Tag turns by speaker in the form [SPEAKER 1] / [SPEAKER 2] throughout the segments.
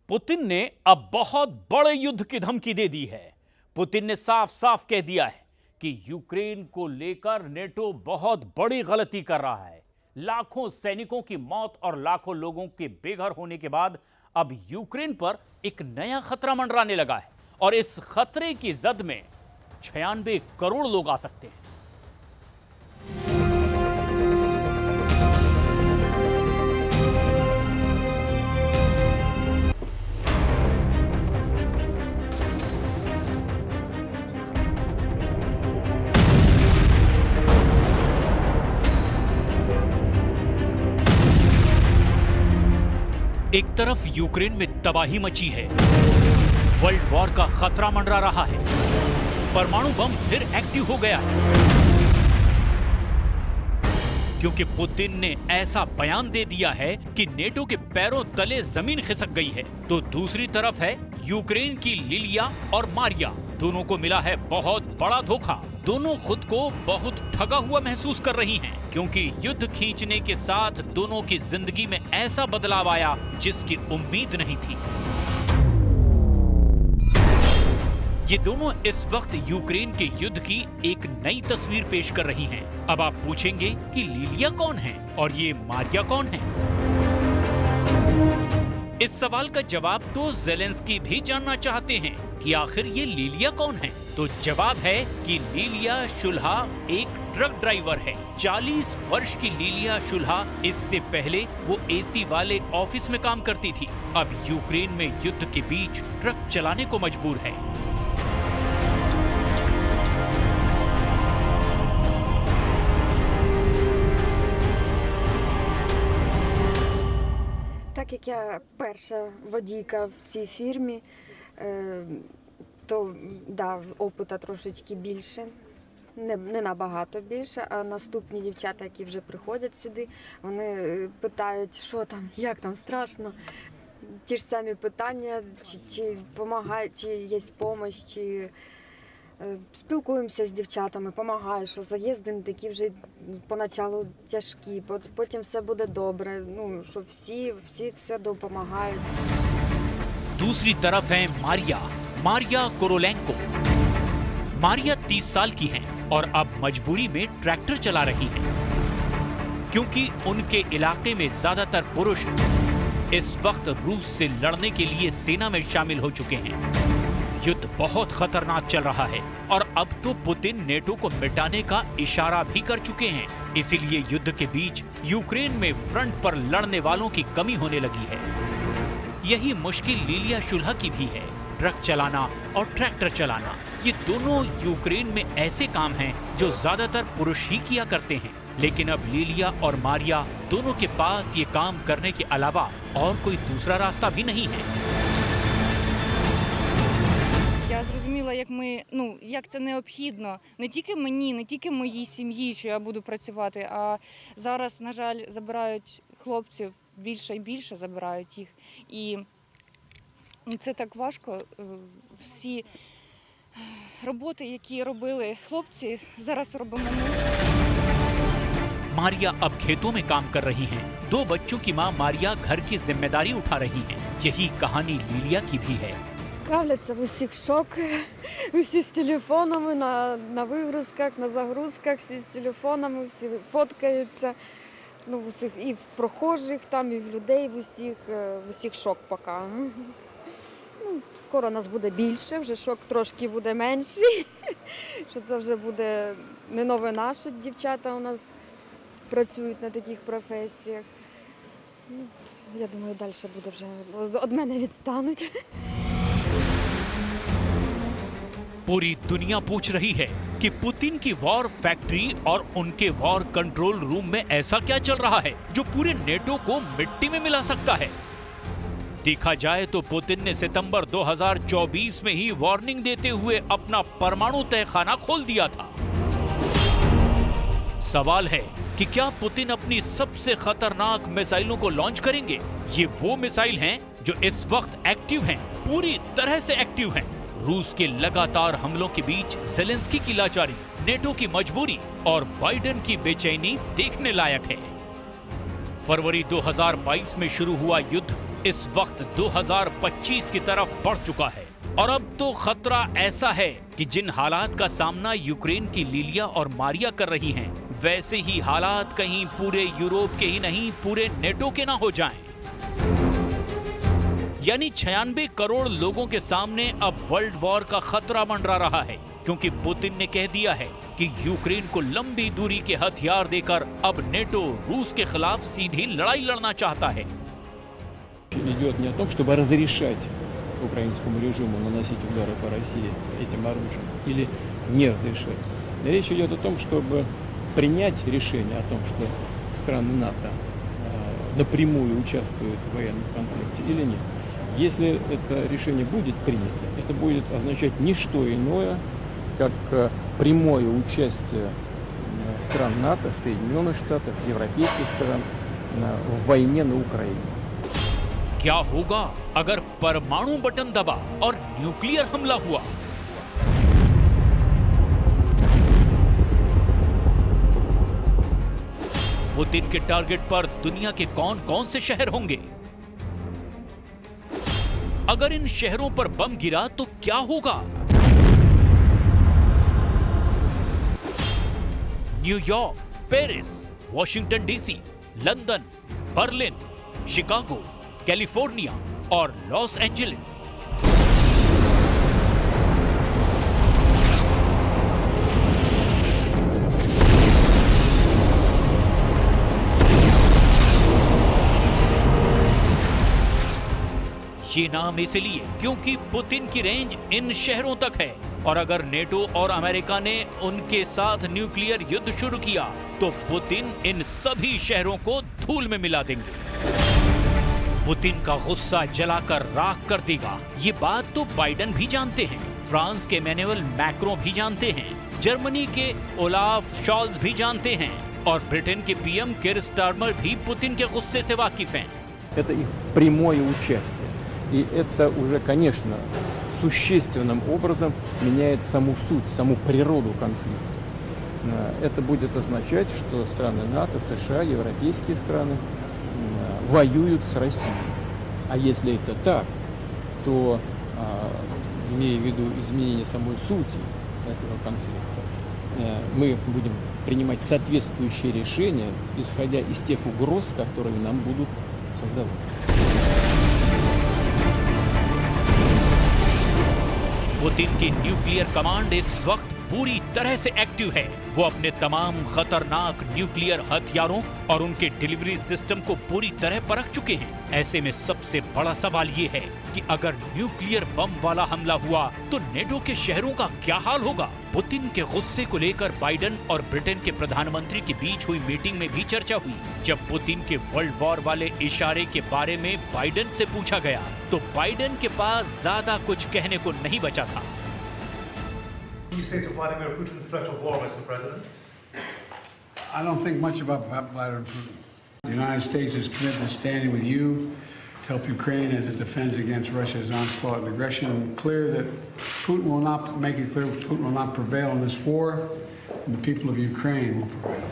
[SPEAKER 1] Putin ने अब बहुत बड़े युद्ध की धमकी दे दी है। पुतिन ने साफ साफ कह दिया है कि यूक्रेन को लेकर नेटो बहुत बड़ी गलती कर रहा है। लाखों सैनिकों की मौत और लाखों लोगों के बेघर होने के बाद अब यूक्रेन पर एक नया खतरा मंडराने लगा है और इस खतरे की जद में 96 करोड़ लोग आ सकते हैं। एक तरफ यूक्रेन में तबाही मची है, वर्ल्ड वॉर का खतरा मंडरा रहा है, परमाणु बम फिर एक्टिव हो गया है क्योंकि पुतिन ने ऐसा बयान दे दिया है कि नेटो के पैरों तले जमीन खिसक गई है। तो दूसरी तरफ है यूक्रेन की लिलिया और मारिया, दोनों को मिला है बहुत बड़ा धोखा। दोनों खुद को बहुत ठगा हुआ महसूस कर रही हैं क्योंकि युद्ध खींचने के साथ दोनों की जिंदगी में ऐसा बदलाव आया जिसकी उम्मीद नहीं थी। ये दोनों इस वक्त यूक्रेन के युद्ध की एक नई तस्वीर पेश कर रही हैं। अब आप पूछेंगे कि लिलिया कौन है और ये मारिया कौन है? इस सवाल का जवाब तो ज़ेलेंस्की भी जानना चाहते हैं कि आखिर ये लिलिया कौन है। तो जवाब है कि लिलिया शुल्हा एक ट्रक ड्राइवर है। 40 वर्ष की लिलिया शुल्हा इससे पहले वो एसी वाले ऑफिस में काम करती थी। अब यूक्रेन में युद्ध के बीच ट्रक चलाने को मजबूर है।
[SPEAKER 2] Так як я перша водійка в цій фірмі, то да, опита трошечки більше, не набагато більше, а наступні дівчата, які вже приходять сюди, вони питають, що там, як там, страшно. Ті ж самі питання, чи допомагає, чи є допомога, чи спілкуємося з дівчатами, допомагаю, що заїзди не такі вже поначалу тяжкі, потім все буде добре, ну, що всі все допомагають.
[SPEAKER 1] दूसरी तरफ है मारिया कोरोलेंको। मारिया 30 साल की हैं और अब मजबूरी में ट्रैक्टर चला रही हैं क्योंकि उनके इलाके में ज्यादातर पुरुष इस वक्त रूस से लड़ने के लिए सेना में शामिल हो चुके हैं। युद्ध बहुत खतरनाक चल रहा है और अब तो पुतिन नेटो को मिटाने का इशारा भी कर चुके हैं। इसीलिए युद्ध के बीच यूक्रेन में फ्रंट पर लड़ने वालों की कमी होने लगी है। यही मुश्किल लिलिया शुल्हा की भी है। ट्रक चलाना और ट्रैक्टर चलाना, ये दोनों यूक्रेन में ऐसे काम हैं जो ज्यादातर पुरुष ही किया करते हैं। लेकिन अब लिलिया और मारिया दोनों के पास ये काम करने के अलावा और कोई दूसरा रास्ता भी नहीं है।
[SPEAKER 3] Я зрозуміла, як це необхідно не тільки мені, не тільки моїй сім'ї, що я буду працювати, а зараз, на жаль, забирають хлопців, більше і більше забирають їх. І це так важко. Всі роботи, які робили хлопці, зараз робимо ми.
[SPEAKER 1] मारिया अब खेतों में काम कर रही हैं। 2 बच्चों की मां मारिया घर की जिम्मेदारी उठा रही हैं। यही कहानी लिलिया की भी है।
[SPEAKER 2] Кавляться в усіх шок, усі з телефонами, на вигрузках, на загрузках, всі з телефонами, всі фоткаються. Ну, в усіх, і в прохожих там, і в людей, в усіх шок поки. Ну, скоро нас буде більше, вже шок трошки буде менший, що це вже буде не новина, що дівчата у нас працюють на таких професіях. Ну, я думаю, далі буде вже, від мене відстануть.
[SPEAKER 1] पूरी दुनिया पूछ रही है कि पुतिन की वॉर फैक्ट्री और उनके वॉर कंट्रोल रूम में ऐसा क्या चल रहा है जो पूरे नेटो को मिट्टी में मिला सकता है। देखा जाए तो पुतिन ने सितंबर 2024 में ही वार्निंग देते हुए अपना परमाणु तहखाना खोल दिया था। सवाल है कि क्या पुतिन अपनी सबसे खतरनाक मिसाइलों को लॉन्च करेंगे? ये वो मिसाइल हैं जो इस वक्त एक्टिव हैं, पूरी तरह से एक्टिव हैं। रूस के लगातार हमलों के बीच ज़ेलेंस्की की लाचारी, नेटो की मजबूरी और बाइडेन की बेचैनी देखने लायक है। फरवरी 2022 में शुरू हुआ युद्ध इस वक्त 2025 की तरफ बढ़ चुका है और अब तो खतरा ऐसा है कि जिन हालात का सामना यूक्रेन की लिलिया और मारिया कर रही हैं, वैसे ही हालात कहीं पूरे यूरोप के ही नहीं पूरे नेटो के ना हो जाएं। यानी 96 करोड़ लोगों के सामने अब वर्ल्ड वॉर का खतरा मंडरा रहा है, क्योंकि पुतिन ने कह दिया है कि यूक्रेन को लंबी दूरी के हथियार देकर अब नेटो रूस के खिलाफ सीधी लड़ाई लड़ना चाहता है।
[SPEAKER 4] Идет не о том, чтобы разрешать украинскому режиму наносить удары по России этим оружием или не разрешать. Речь идет о том, чтобы принять решение о том, что страны НАТО напрямую участвуют в военном конфликте или нет. Если это решение будет принято, это будет означать не что иное, как прямое участие стран НАТО, Соединенных Штатов, европейских стран в войне на Украине.
[SPEAKER 1] क्या होगा अगर परमाणु बटन दबा और न्यूक्लियर हमला हुआ? पुतिन के टारगेट पर दुनिया के कौन कौन से शहर होंगे? अगर इन शहरों पर बम गिरा तो क्या होगा? New York, Paris, Washington DC, London, Berlin, Chicago, California और लॉस एंजलिस। ये नाम इसलिए क्योंकि पुतिन की रेंज इन शहरों तक है, और अगर नेटो और अमेरिका ने उनके साथ न्यूक्लियर युद्ध शुरू किया तो पुतिन इन सभी शहरों को धूल में मिला देंगे। पुतिन का गुस्सा जलाकर राख कर देगा, ये बात तो बाइडेन भी जानते हैं, फ्रांस के इमैनुअल मैक्रों भी जानते हैं, जर्मनी के ओलाफ शॉल्ज भी जानते हैं और ब्रिटेन के पीएम कीर स्टारमर भी पुतिन के गुस्से से वाकिफ हैं।
[SPEAKER 4] Это их прямое участие. И это уже, конечно, существенным образом меняет саму суть, саму природу конфликта. Это будет означать, что страны НАТО, США, европейские страны воюют с Россией. А если это так, то, имея в виду изменение самой сути этого конфликта, мы будем принимать соответствующие решения, исходя из тех угроз, которые нам будут создаваться.
[SPEAKER 1] पुतिन की न्यूक्लियर कमांड इस वक्त पूरी तरह से एक्टिव है। वो अपने तमाम खतरनाक न्यूक्लियर हथियारों और उनके डिलीवरी सिस्टम को पूरी तरह परख चुके हैं। ऐसे में सबसे बड़ा सवाल ये है कि अगर न्यूक्लियर बम वाला हमला हुआ तो नेटो के शहरों का क्या हाल होगा? पुतिन के गुस्से को लेकर बाइडेन और ब्रिटेन के प्रधानमंत्री के बीच हुई मीटिंग में भी चर्चा हुई। जब पुतिन के वर्ल्ड वॉर वाले इशारे के बारे में बाइडेन से पूछा गया तो बाइडेन के पास ज्यादा कुछ कहने को नहीं बचा था।
[SPEAKER 5] You say to Vladimir Putin's threat of war, Mr. President?
[SPEAKER 6] I don't think much about Vladimir Putin. The United States is committed to standing with you to help Ukraine as it defends against Russia's onslaught and aggression. Clear that Putin will not make it clear Putin will not prevail in this war, and the people of Ukraine will prevail.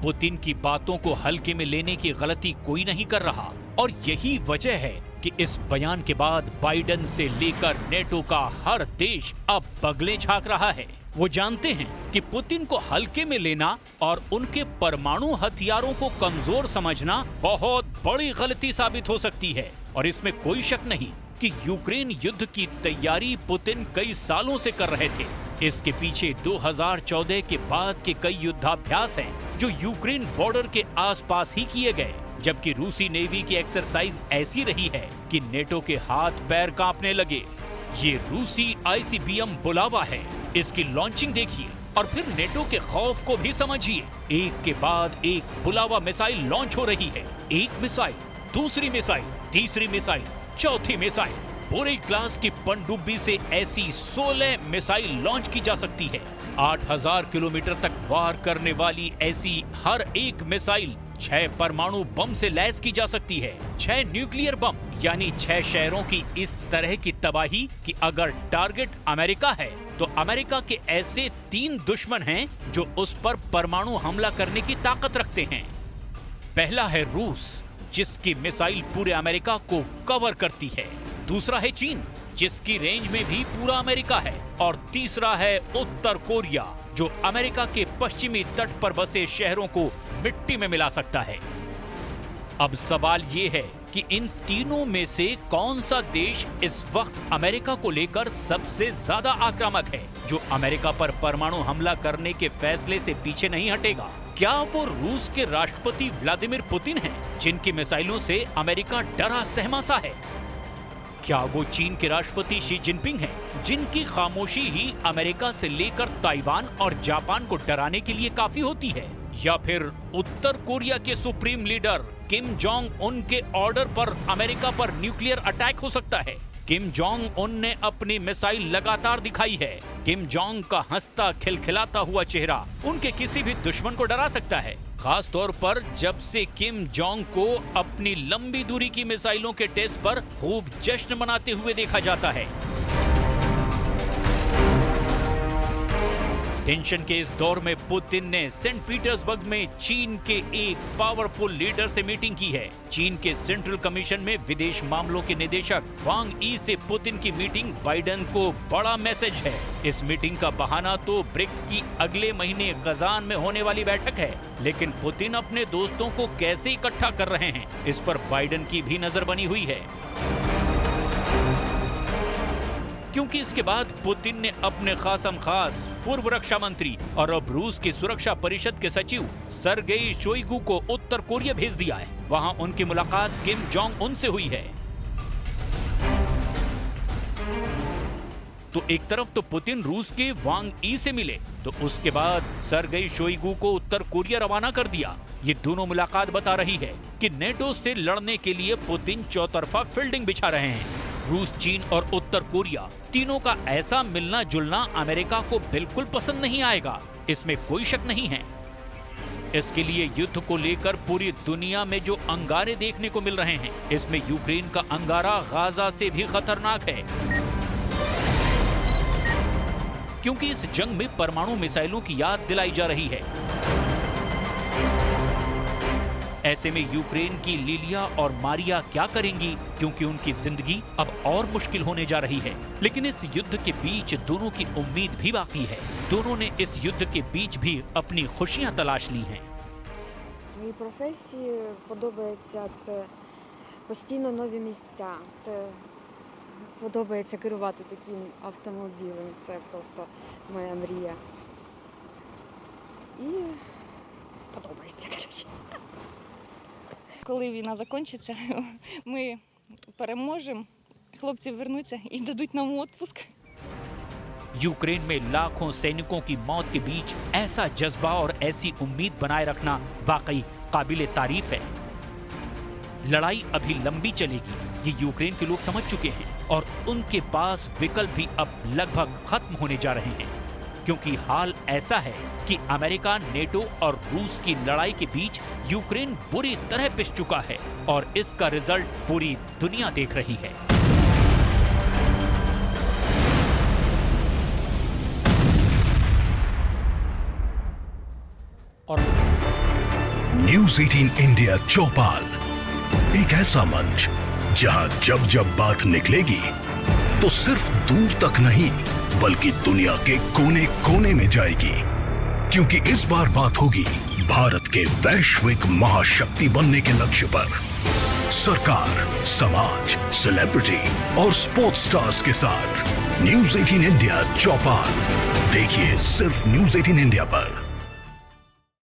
[SPEAKER 1] Putin की बातों को हल्के में लेने की गलती कोई नहीं कर रहा, और यही वजह है कि इस बयान के बाद बाइडेन से लेकर नेटो का हर देश अब बगले झांक रहा है। वो जानते हैं कि पुतिन को हल्के में लेना और उनके परमाणु हथियारों को कमजोर समझना बहुत बड़ी गलती साबित हो सकती है। और इसमें कोई शक नहीं कि यूक्रेन युद्ध की तैयारी पुतिन कई सालों से कर रहे थे। इसके पीछे 2014 के बाद के कई युद्धाभ्यास हैं जो यूक्रेन बॉर्डर के आसपास ही किए गए, जबकि रूसी नेवी की एक्सरसाइज ऐसी रही है कि नेटो के हाथ पैर कांपने लगे। ये रूसी आईसीबीएम बुलावा है, इसकी लॉन्चिंग देखिए और फिर नेटो के खौफ को भी समझिए। एक के बाद एक बुलावा मिसाइल लॉन्च हो रही है, एक मिसाइल, दूसरी मिसाइल, तीसरी मिसाइल, चौथी मिसाइल। पूरे क्लास की पनडुब्बी से ऐसी 16 मिसाइल लॉन्च की जा सकती है। 8000 किलोमीटर तक वार करने वाली ऐसी हर एक मिसाइल 6 परमाणु बम से लैस की जा सकती है। 6 न्यूक्लियर बम, यानी 6 शहरों की इस तरह की तबाही कि अगर टारगेट अमेरिका है तो अमेरिका के ऐसे 3 दुश्मन हैं जो उस पर परमाणु हमला करने की ताकत रखते हैं। पहला है रूस, जिसकी मिसाइल पूरे अमेरिका को कवर करती है। दूसरा है चीन, जिसकी रेंज में भी पूरा अमेरिका है। और तीसरा है उत्तर कोरिया, जो अमेरिका के पश्चिमी तट पर बसे शहरों को मिट्टी में मिला सकता है। अब सवाल ये है कि इन तीनों में से कौन सा देश इस वक्त अमेरिका को लेकर सबसे ज्यादा आक्रामक है, जो अमेरिका पर परमाणु हमला करने के फैसले से पीछे नहीं हटेगा? क्या वो रूस के राष्ट्रपति व्लादिमीर पुतिन हैं, जिनकी मिसाइलों से अमेरिका डरा सहमा है? क्या वो चीन के राष्ट्रपति शी जिनपिंग हैं, जिनकी खामोशी ही अमेरिका से लेकर ताइवान और जापान को डराने के लिए काफी होती है? या फिर उत्तर कोरिया के supreme leader Kim Jong Un के ऑर्डर पर अमेरिका पर न्यूक्लियर अटैक हो सकता है? किम जोंग उन ने अपनी मिसाइल लगातार दिखाई है। किम जोंग का हंसता खिलखिलाता हुआ चेहरा उनके किसी भी दुश्मन को डरा सकता है, खास तौर पर जब से किम जोंग को अपनी लंबी दूरी की मिसाइलों के टेस्ट पर खूब जश्न मनाते हुए देखा जाता है। टेंशन के इस दौर में पुतिन ने सेंट पीटर्सबर्ग में चीन के एक पावरफुल लीडर से मीटिंग की है। चीन के सेंट्रल कमीशन में विदेश मामलों के निदेशक वांग ई से पुतिन की मीटिंग बाइडेन को बड़ा मैसेज है। इस मीटिंग का बहाना तो ब्रिक्स की अगले महीने कजान में होने वाली बैठक है, लेकिन पुतिन अपने दोस्तों को कैसे इकट्ठा कर रहे हैं, इस पर बाइडेन की भी नजर बनी हुई है। क्योंकि इसके बाद पुतिन ने अपने खासम खास पूर्व रक्षा मंत्री और अब रूस की सुरक्षा परिषद के सचिव सर्गेई शोइगु को उत्तर कोरिया भेज दिया है। वहां उनकी मुलाकात किम जोंग उन से हुई है। तो एक तरफ तो पुतिन रूस के वांग ई से मिले, तो उसके बाद सर्गेई शोइगु को उत्तर कोरिया रवाना कर दिया। ये दोनों मुलाकात बता रही है कि नेटो से लड़ने के लिए पुतिन चौतरफा फील्डिंग बिछा रहे हैं। रूस, चीन और उत्तर कोरिया तीनों का ऐसा मिलना जुलना अमेरिका को बिल्कुल पसंद नहीं आएगा, इसमें कोई शक नहीं है। इसके लिए युद्ध को लेकर पूरी दुनिया में जो अंगारे देखने को मिल रहे हैं, इसमें यूक्रेन का अंगारा गाजा से भी खतरनाक है, क्योंकि इस जंग में परमाणु मिसाइलों की याद दिलाई जा रही है। ऐसे में यूक्रेन की लिलिया और मारिया क्या करेंगी, क्योंकि उनकी जिंदगी अब और मुश्किल होने जा रही है। लेकिन इस युद्ध के बीच दोनों की उम्मीद भी बाकी है। दोनों ने इस युद्ध के बीच भी अपनी खुशियां तलाश ली हैं।
[SPEAKER 2] Моїй професії подобається це постійно нові місця. Це подобається керувати таким автомобілем. Це просто моя мрія. І подобається, коротше.
[SPEAKER 3] Коли війна закінчиться, ми переможемо, хлопці вернуться і дадуть нам відпуск.
[SPEAKER 1] यूक्रेन में लाखों सैनिकों की मौत के बीच ऐसा जज्बा और ऐसी उम्मीद बनाए रखना वाकई काबिले तारीफ है। लड़ाई अभी लंबी चलेगी, ये यूक्रेन के लोग समझ चुके हैं और उनके पास विकल्प भी अब लगभग खत्म होने जा रहे हैं, क्योंकि हाल ऐसा है कि अमेरिका, नेटो और रूस की लड़ाई के बीच यूक्रेन बुरी तरह पिस चुका है और इसका रिजल्ट पूरी दुनिया देख रही है।
[SPEAKER 7] न्यूज़ 18 इंडिया चौपाल, एक ऐसा मंच जहां जब जब बात निकलेगी तो सिर्फ दूर तक नहीं बल्कि दुनिया के कोने कोने में जाएगी, क्योंकि इस बार बात होगी भारत के वैश्विक महाशक्ति बनने के लक्ष्य पर। सरकार, समाज, सेलिब्रिटी और स्पोर्ट्स स्टार्स के साथ न्यूज़ 18 इंडिया चौपाल देखिए सिर्फ न्यूज़ 18 इंडिया पर।